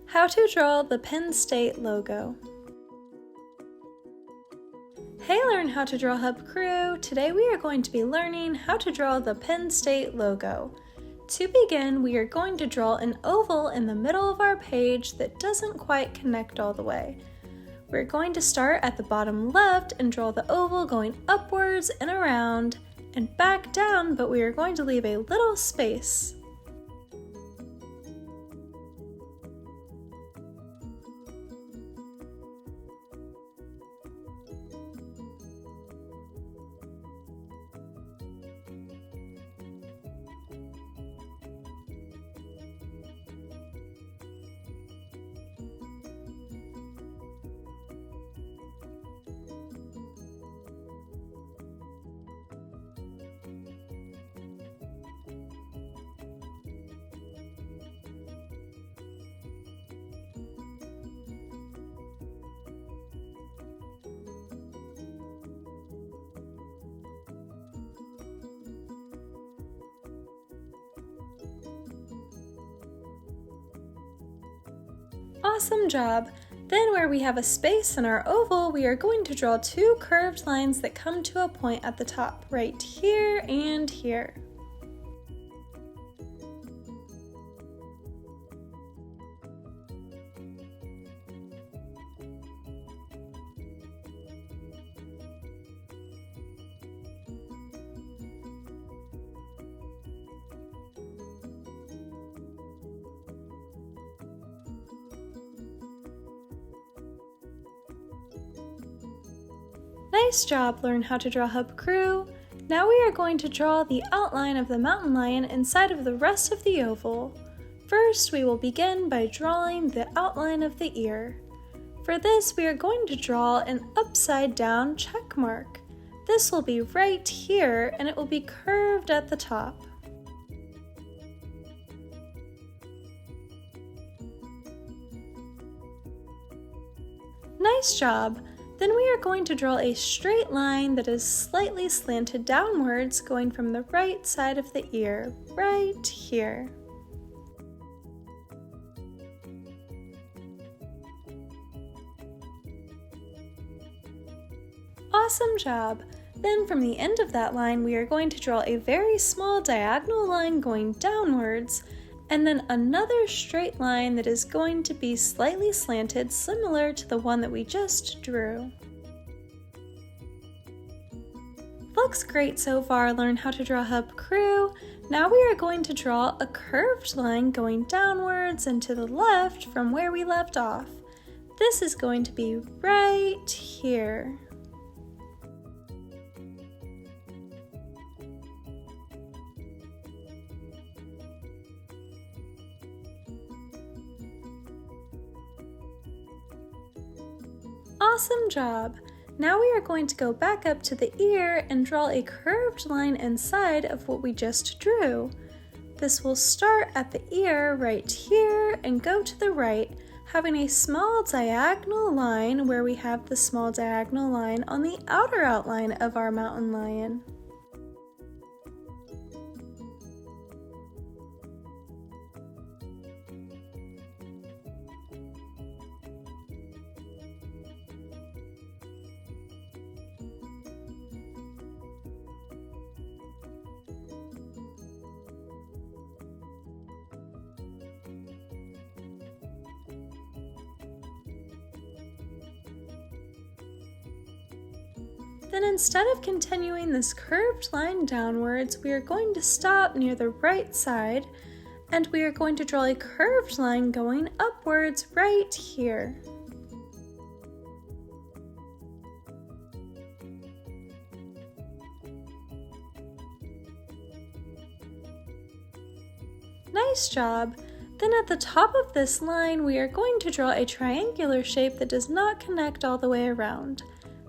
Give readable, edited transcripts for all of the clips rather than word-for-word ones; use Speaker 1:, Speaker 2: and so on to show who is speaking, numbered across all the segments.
Speaker 1: How to draw the Penn State logo. Hey, Learn How to Draw Hub crew! Today we are going to be learning how to draw the Penn State logo. To begin, we are going to draw an oval in the middle of our page that doesn't quite connect all the way. We're going to start at the bottom left and draw the oval going upwards and around and back down, but we are going to leave a little space. Awesome job! Then where we have a space in our oval, we are going to draw two curved lines that come to a point at the top, right here and here. Nice job, Learn How to Draw Hub crew! Now we are going to draw the outline of the mountain lion inside of the rest of the oval. First, we will begin by drawing the outline of the ear. For this, we are going to draw an upside down check mark. This will be right here and it will be curved at the top. Nice job! Then we are going to draw a straight line that is slightly slanted downwards going from the right side of the ear, right here. Awesome job! Then from the end of that line we are going to draw a very small diagonal line going downwards, and then another straight line that is going to be slightly slanted, similar to the one that we just drew. Looks great so far, Learn How to Draw Hub crew! Now we are going to draw a curved line going downwards and to the left from where we left off. This is going to be right here. Awesome job! Now we are going to go back up to the ear and draw a curved line inside of what we just drew. This will start at the ear right here and go to the right, having a small diagonal line where we have the small diagonal line on the outer outline of our mountain lion. Then instead of continuing this curved line downwards, we are going to stop near the right side and we are going to draw a curved line going upwards right here. Nice job! Then at the top of this line, we are going to draw a triangular shape that does not connect all the way around.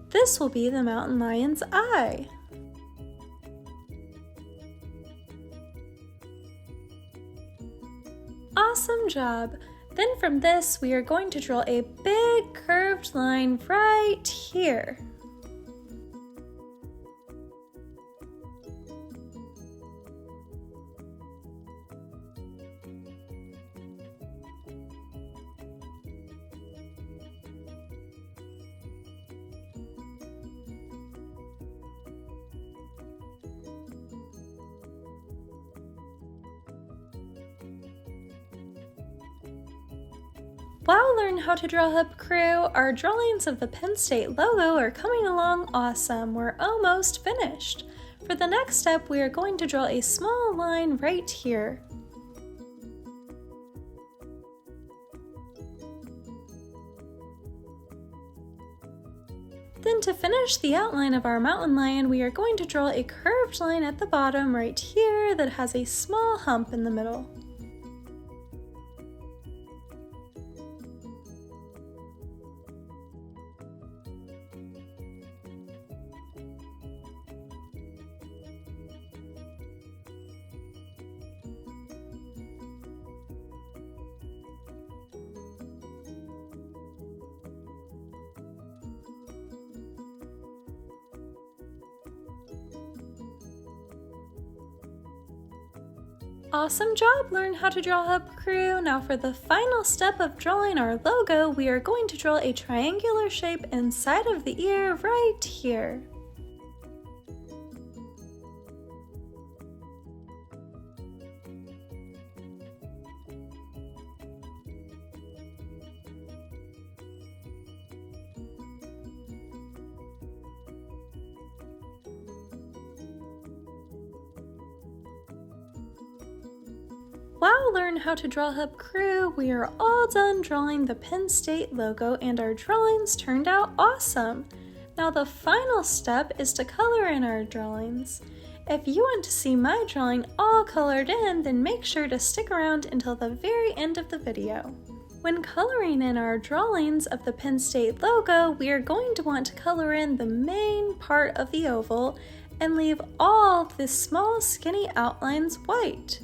Speaker 1: This will be the mountain lion's eye. Awesome job! Then from this, we are going to draw a big curved line right here. Wow, Learn How to Draw Hub crew, our drawings of the Penn State logo are coming along awesome. We're almost finished. For the next step, we are going to draw a small line right here. Then to finish the outline of our mountain lion, we are going to draw a curved line at the bottom right here that has a small hump in the middle. Awesome job, Learn How to Draw Hub crew! Now for the final step of drawing our logo, we are going to draw a triangular shape inside of the ear right here. Wow, Learn How to Draw Hub crew! We are all done drawing the Penn State logo and our drawings turned out awesome! Now the final step is to color in our drawings. If you want to see my drawing all colored in, then make sure to stick around until the very end of the video. When coloring in our drawings of the Penn State logo, we are going to want to color in the main part of the oval and leave all the small skinny outlines white.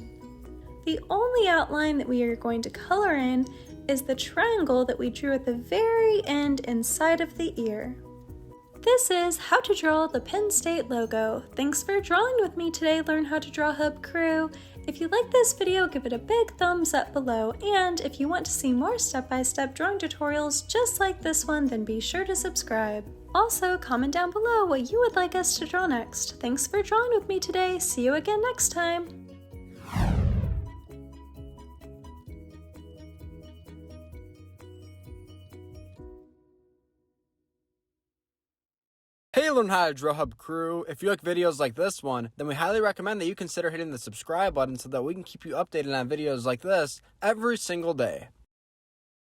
Speaker 1: The only outline that we are going to color in is the triangle that we drew at the very end inside of the ear. This is how to draw the Penn State logo. Thanks for drawing with me today, Learn How to Draw Hub crew. If you like this video, give it a big thumbs up below, and if you want to see more step-by-step drawing tutorials just like this one, then be sure to subscribe. Also, comment down below what you would like us to draw next. Thanks for drawing with me today. See you again next time.
Speaker 2: Hey, Learn How to Draw Hub crew! If you like videos like this one, then we highly recommend that you consider hitting the subscribe button so that we can keep you updated on videos like this every single day.